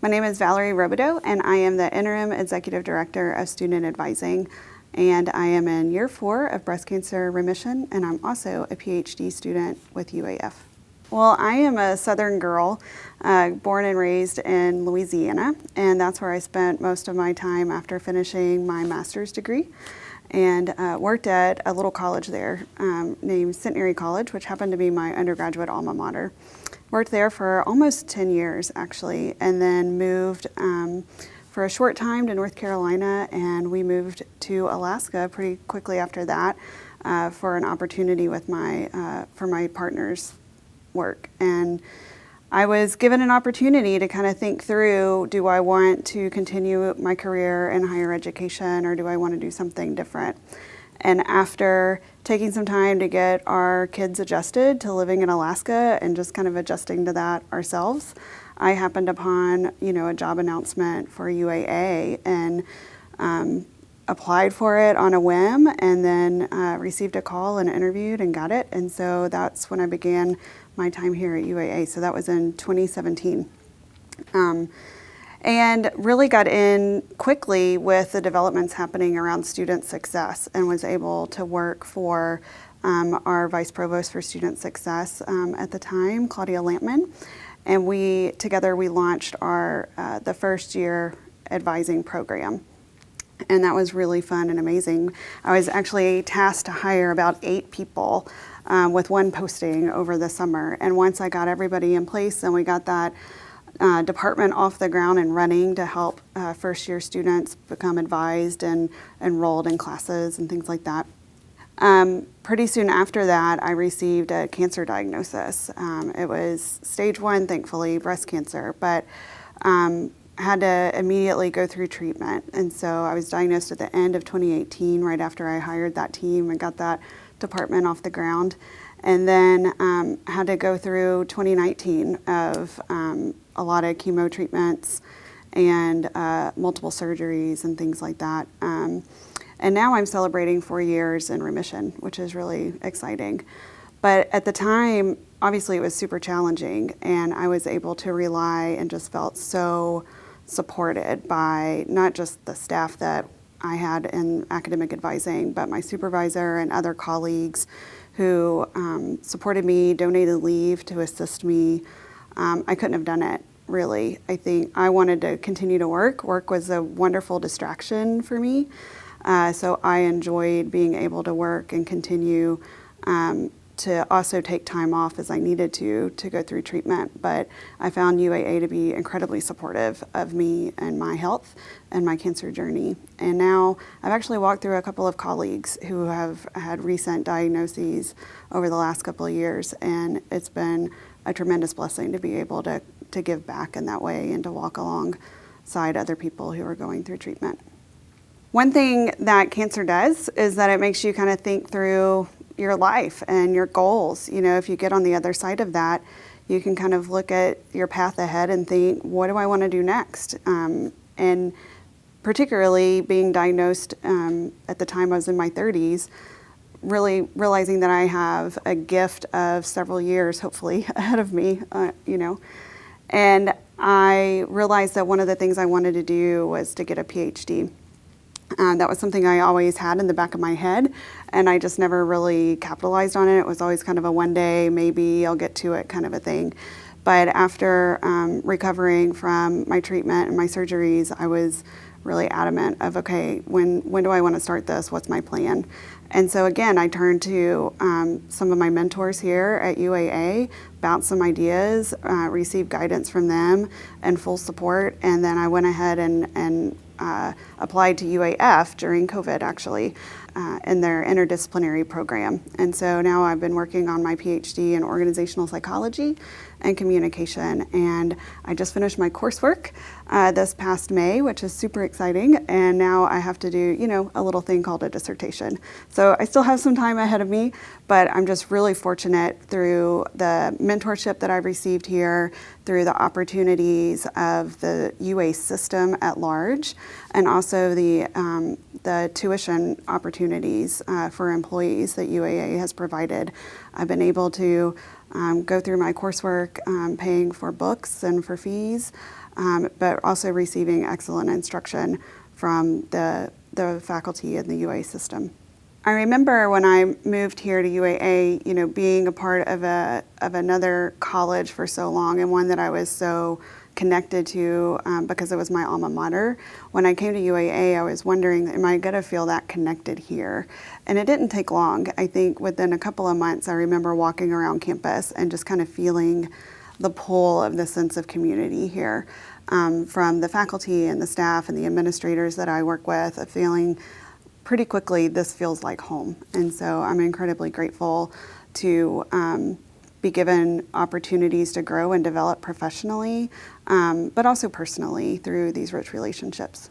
My name is Valerie Robideaux, and I am the Interim Executive Director of Student Advising, and I am in year 4 of breast cancer remission, and I'm also a Ph.D. student with UAF. Well, I am a Southern girl, born and raised in Louisiana, and that's where I spent most of my time after finishing my master's degree, and worked at a little college there named Centenary College, which happened to be my undergraduate alma mater. Worked there for almost 10 years, actually, and then moved for a short time to North Carolina, and we moved to Alaska pretty quickly after that for an opportunity with for my partner's work. And I was given an opportunity to kind of think through, do I want to continue my career in higher education, or do I want to do something different? And after taking some time to get our kids adjusted to living in Alaska and just kind of adjusting to that ourselves, I happened upon, a job announcement for UAA and applied for it on a whim, and then received a call and interviewed and got it. And so that's when I began my time here at UAA. So that was in 2017. And really got in quickly with the developments happening around student success, and was able to work for our Vice Provost for Student Success at the time, Claudia Lampman, and we launched the first year advising program. And that was really fun and amazing. I was actually tasked to hire about 8 people with one posting over the summer. And once I got everybody in place and we got that department off the ground and running to help first year students become advised and enrolled in classes and things like that. Pretty soon after that, I received a cancer diagnosis. It was stage 1, thankfully, breast cancer, but had to immediately go through treatment. And so I was diagnosed at the end of 2018, right after I hired that team and got that department off the ground. And then had to go through 2019 of a lot of chemo treatments and multiple surgeries and things like that. And now I'm celebrating 4 years in remission, which is really exciting. But at the time, obviously it was super challenging, and I was able to rely and just felt so supported by not just the staff that I had in academic advising, but my supervisor and other colleagues who supported me, donated leave to assist me. I couldn't have done it, really. I think I wanted to continue to work. Work was a wonderful distraction for me. So I enjoyed being able to work and continue to also take time off as I needed to go through treatment. But I found UAA to be incredibly supportive of me and my health and my cancer journey. And now I've actually walked through a couple of colleagues who have had recent diagnoses over the last couple of years, and it's been a tremendous blessing to be able to give back in that way and to walk alongside other people who are going through treatment. One thing that cancer does is that it makes you kind of think through your life and your goals. If you get on the other side of that, you can kind of look at your path ahead and think, what do I want to do next? And particularly being diagnosed at the time I was in my 30s, really realizing that I have a gift of several years, hopefully, ahead of me, And I realized that one of the things I wanted to do was to get a Ph.D. That was something I always had in the back of my head, and I just never really capitalized on it. It was always kind of a one day, maybe I'll get to it kind of a thing. But after recovering from my treatment and my surgeries, I was really adamant of, okay, when do I want to start this? What's my plan? And so again, I turned to some of my mentors here at UAA, bounced some ideas, received guidance from them and full support, and then I went ahead and applied to UAF during COVID, actually, in their interdisciplinary program. And so now I've been working on my Ph.D. in organizational psychology and communication, and I just finished my coursework this past May, which is super exciting, and now I have to do, a little thing called a dissertation. So I still have some time ahead of me, but I'm just really fortunate through the mentorship that I've received here, through the opportunities of the UA system at large, and also the tuition opportunities for employees that UAA has provided. I've been able to go through my coursework, paying for books and for fees, but also receiving excellent instruction from the faculty in the UA system. I remember when I moved here to UAA, being a part of another college for so long, and one that I was so connected to because it was my alma mater. When I came to UAA, I was wondering, am I going to feel that connected here? And it didn't take long. I think within a couple of months, I remember walking around campus and just kind of feeling the pull of the sense of community here from the faculty and the staff and the administrators that I work with, of feeling pretty quickly this feels like home. And so I'm incredibly grateful to be given opportunities to grow and develop professionally, but also personally through these rich relationships.